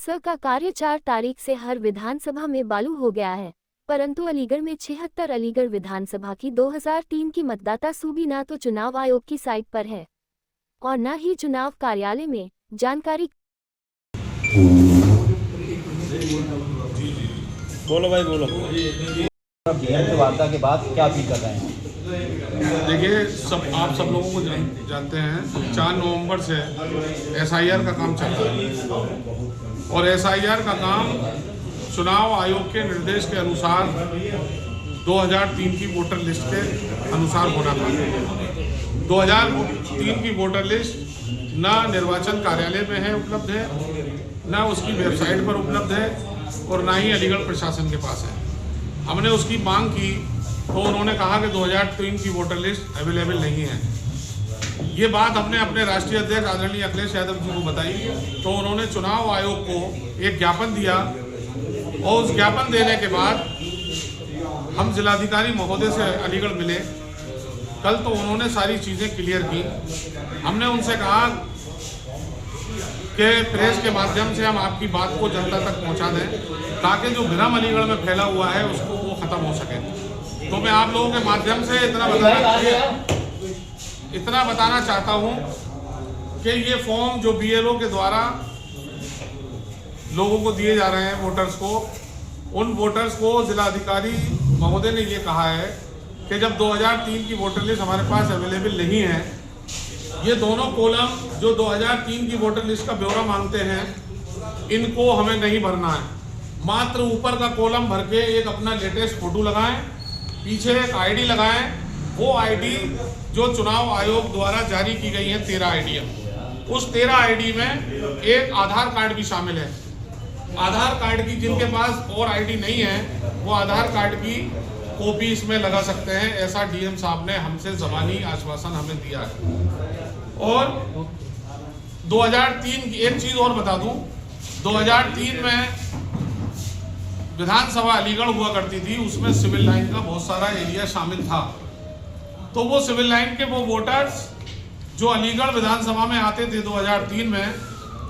स का कार्य 4 तारीख से हर विधानसभा में चालू हो गया है, परंतु अलीगढ़ में 76 अलीगढ़ विधानसभा की 2003 की मतदाता सूची न तो चुनाव आयोग की साइट पर है और न ही चुनाव कार्यालय में। जानकारी बोलो भाई बोलो। वार्ता के बाद क्या अपील कर रहे हैं? देखिए, आप सब लोगों को जानते हैं 4 नवंबर से SIR का काम चल रहा है और SIR का काम चुनाव आयोग के निर्देश के अनुसार 2003 की वोटर लिस्ट के अनुसार होना था। 2003 की वोटर लिस्ट न निर्वाचन कार्यालय में है उपलब्ध है, न उसकी वेबसाइट पर उपलब्ध है और न ही अलीगढ़ प्रशासन के पास है। हमने उसकी मांग की तो उन्होंने कहा कि 2003 की वोटर लिस्ट अवेलेबल नहीं है। ये बात हमने अपने राष्ट्रीय अध्यक्ष आदरणीय अखिलेश यादव जी को बताई तो उन्होंने चुनाव आयोग को एक ज्ञापन दिया और उस ज्ञापन देने के बाद हम जिलाधिकारी महोदय से अलीगढ़ मिले। कल तो उन्होंने सारी चीज़ें क्लियर की। हमने उनसे कहा कि प्रेस के माध्यम से हम आपकी बात को जनता तक पहुंचा दें ताकि जो भ्रम अलीगढ़ में फैला हुआ है उसको वो ख़त्म हो सके। तो मैं आप लोगों के माध्यम से इतना बताना चाहता हूं कि ये फॉर्म जो BLO के द्वारा लोगों को दिए जा रहे हैं वोटर्स को, उन वोटर्स को जिलाधिकारी महोदय ने ये कहा है कि जब 2003 की वोटर लिस्ट हमारे पास अवेलेबल नहीं है, ये दोनों कॉलम जो 2003 की वोटर लिस्ट का ब्यौरा मांगते हैं इनको हमें नहीं भरना है। मात्र ऊपर का कॉलम भर के एक अपना लेटेस्ट फोटो लगाएं, पीछे एक ID लगाएं। वो ID जो चुनाव आयोग द्वारा जारी की गई है 13 आईडियां, उस 13 ID में एक आधार कार्ड भी शामिल है। आधार कार्ड की जिनके पास और ID नहीं है वो आधार कार्ड की कॉपी इसमें लगा सकते हैं। ऐसा DM साहब ने हमसे ज़बानी आश्वासन हमें दिया है। और 2003 की एक चीज़ और बता दूं, 2003 में विधानसभा अलीगढ़ हुआ करती थी, उसमें सिविल लाइन का बहुत सारा एरिया शामिल था। तो वो सिविल लाइन के वो वोटर्स जो अलीगढ़ विधानसभा में आते थे 2003 में,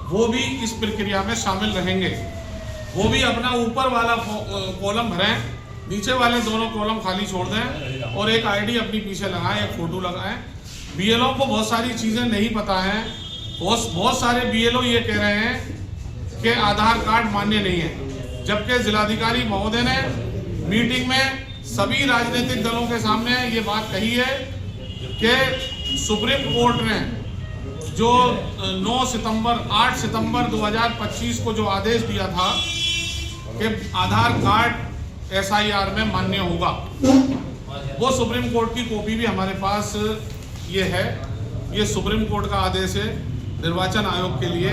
वो भी इस प्रक्रिया में शामिल रहेंगे। वो भी अपना ऊपर वाला कॉलम भरें, नीचे वाले दोनों कॉलम खाली छोड़ दें और एक ID अपनी पीछे लगाएं, एक फोटो लगाएं। BLO को बहुत सारी चीज़ें नहीं पता हैं। बहुत सारे BLO ये कह रहे हैं कि आधार कार्ड मान्य नहीं है, जबकि जिलाधिकारी महोदय ने मीटिंग में सभी राजनीतिक दलों के सामने ये बात कही है कि सुप्रीम कोर्ट ने जो 8 सितंबर 2025 को जो आदेश दिया था कि आधार कार्ड SIR में मान्य होगा, वो सुप्रीम कोर्ट की कॉपी भी हमारे पास ये है। ये सुप्रीम कोर्ट का आदेश है निर्वाचन आयोग के लिए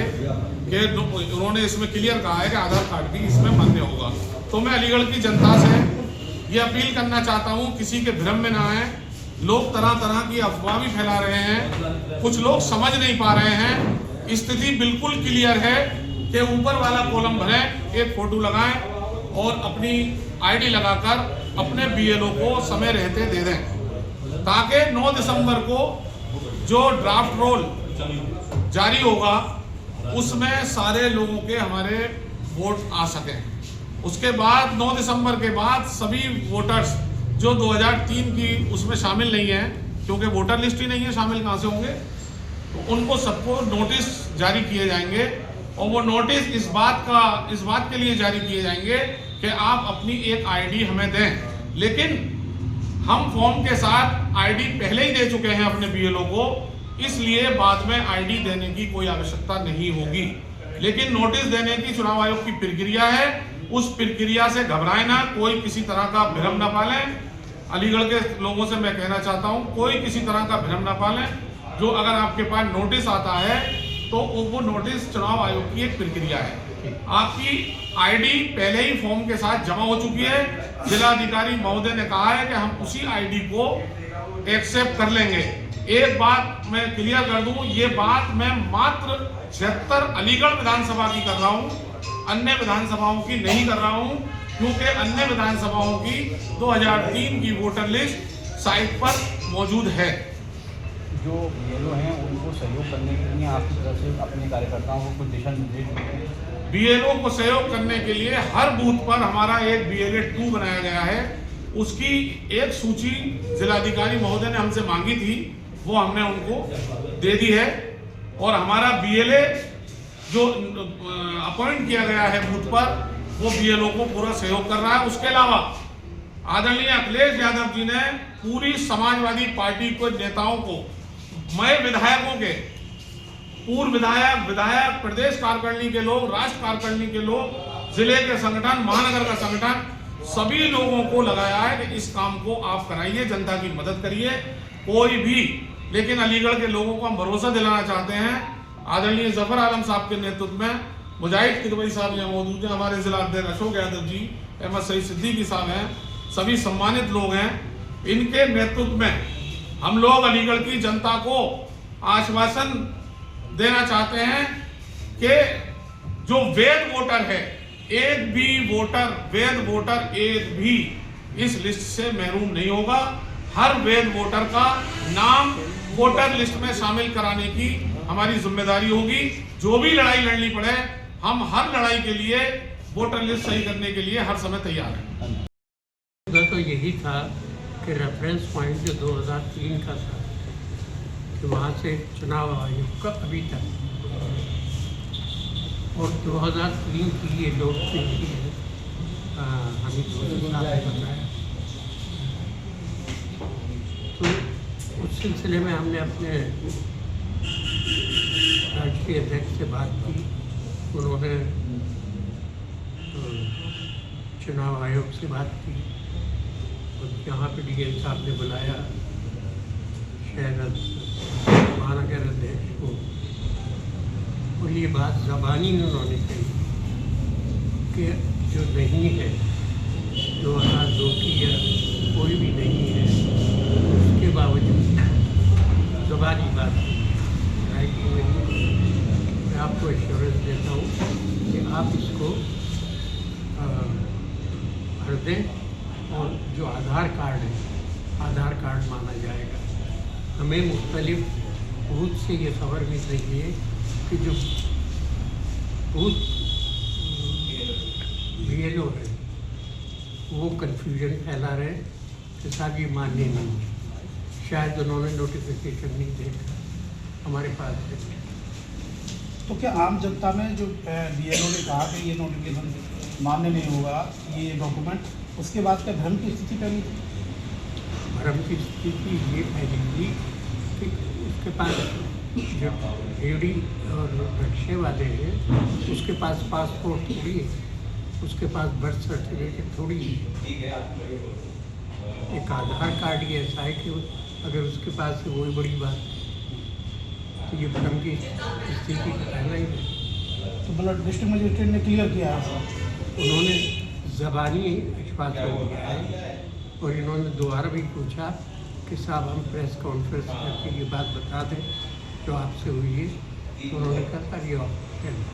कि उन्होंने इसमें क्लियर कहा है कि आधार कार्ड भी इसमें मान्य होगा। तो मैं अलीगढ़ की जनता से ये अपील करना चाहता हूँ, किसी के भ्रम में ना आए। लोग तरह तरह की अफवाह भी फैला रहे हैं, कुछ लोग समझ नहीं पा रहे हैं। स्थिति बिल्कुल क्लियर है कि ऊपर वाला कॉलम भरें, एक फोटो लगाएं और अपनी ID लगाकर अपने BLO को समय रहते दे दें ताकि 9 दिसंबर को जो ड्राफ्ट रोल जारी होगा उसमें सारे लोगों के हमारे वोट आ सकें। उसके बाद 9 दिसंबर के बाद सभी वोटर्स जो 2003 की उसमें शामिल नहीं है, क्योंकि वोटर लिस्ट ही नहीं है, शामिल कहाँ से होंगे, तो उनको सबको नोटिस जारी किए जाएंगे। और वो नोटिस इस बात के लिए जारी किए जाएंगे कि आप अपनी एक ID हमें दें। लेकिन हम फॉर्म के साथ ID पहले ही दे चुके हैं अपने BLO को, इसलिए बाद में ID देने की कोई आवश्यकता नहीं होगी। लेकिन नोटिस देने की चुनाव आयोग की प्रक्रिया है, उस प्रक्रिया से घबराए ना, कोई किसी तरह का भ्रम ना पालें। अलीगढ़ के लोगों से मैं कहना चाहता हूं, कोई किसी तरह का भ्रम ना पालें। जो अगर आपके पास नोटिस आता है तो वो नोटिस चुनाव आयोग की एक प्रक्रिया है। आपकी ID पहले ही फॉर्म के साथ जमा हो चुकी है। जिलाधिकारी महोदय ने कहा है कि हम उसी ID को एक्सेप्ट कर लेंगे। एक बात मैं क्लियर कर दूं, ये बात मैं मात्र 76 अलीगढ़ विधानसभा की कर रहा हूं, अन्य विधानसभाओं की नहीं कर रहा हूं, क्योंकि अन्य विधानसभाओं की 2003 की वोटर लिस्ट साइट पर मौजूद है। जो BLO हैं उनको सहयोग करने के लिए आपकी तरफ से अपने कार्यकर्ताओं को कुछ दिशा निर्देश बीएलओ को सहयोग करने के लिए हर बूथ पर हमारा एक BLA 2 बनाया गया है। उसकी एक सूची जिलाधिकारी महोदय ने हमसे मांगी थी, वो हमने उनको दे दी है। और हमारा BLA जो अपॉइंट किया गया है बूथ पर, वो BLO को पूरा सहयोग कर रहा है। उसके अलावा आदरणीय अखिलेश यादव जी ने पूरी समाजवादी पार्टी के नेताओं को, मैं विधायकों के, पूर्व विधायक, प्रदेश कार्यकारिणी के लोग, राष्ट्र कार्यकारिणी के लोग, जिले के संगठन, महानगर का संगठन, सभी लोगों को लगाया है कि इस काम को आप कराइए, जनता की मदद करिए। कोई भी, लेकिन अलीगढ़ के लोगों को हम भरोसा दिलाना चाहते हैं, आदरणीय जफर आलम साहब के नेतृत्व में, मुजाहिद किदवई साहब यहाँ मौजूद हैं, हमारे जिला अध्यक्ष अशोक यादव जी, अहमद सईद सिद्दीकी साहब हैं, सभी सम्मानित लोग हैं। इनके नेतृत्व में हम लोग अलीगढ़ की जनता को आश्वासन देना चाहते हैं कि जो वैध वोटर है, एक भी वोटर, वैध वोटर एक भी इस लिस्ट से महरूम नहीं होगा। हर वैध वोटर का नाम वोटर लिस्ट में शामिल कराने की हमारी जिम्मेदारी होगी। जो भी लड़ाई लड़नी पड़े, हम हर लड़ाई के लिए वोटर लिस्ट सही करने के लिए हर समय तैयार हैं। तो यही था कि रेफरेंस पॉइंट जो 2003 का था कि वहाँ से चुनाव आयोग का अभी तक, और 2003 की ये लोकप्रिय है, हमें बताया। तो उस सिलसिले में हमने अपने राष्ट्रीय अध्यक्ष से बात की। उन्होंने चुनाव आयोग से बात की और यहाँ पे DL साहब ने बुलाया शहर महानगर अध्यक्ष को, और ये बात ज़बानी उन्होंने कही कि जो नहीं है 2002 की या कोई भी नहीं है, उसके बावजूद ज़बानी बात राइटिंग में मैं आपको एश्योरेंस देता हूँ कि आप इसको भर दें, और जो आधार कार्ड है, आधार कार्ड माना जाएगा। हमें मुख्तलिफ बूथ से ये खबर मिल रही है कि जो बूथ BLO है वो कन्फ्यूजन फैला रहे हैं कि साहब ये मान्य नहीं है। शायद उन्होंने नोटिफिकेशन नहीं देखा, हमारे पास है। तो क्या आम जनता में जो BLO ने कहा कि ये नोटिफिकेशन मान्य नहीं होगा, ये डॉक्यूमेंट, उसके बाद क्या भ्रम की स्थिति पैदा थी? भ्रम की स्थिति ये फैली थी कि उसके पास जो रेडी और रिक्शे वाले हैं, उसके पास पासपोर्ट थोड़ी है, उसके पास बर्थ सर्टिफिकेट थोड़ी है, एक आधार कार्ड ही ऐसा है कि अगर उसके पास है वही बड़ी बात है। तो ये भ्रम की स्थिति का पहला ही है। तो मतलब डिस्ट्रिक्ट मजिस्ट्रेट ने क्लियर किया है सर, उन्होंने ज़बानी आश्वासन दिया है, और इन्होंने दोबारा भी पूछा कि साहब हम प्रेस कॉन्फ्रेंस करके ये बात बता दें जो आपसे हुई है। तो उन्होंने कहा सर ये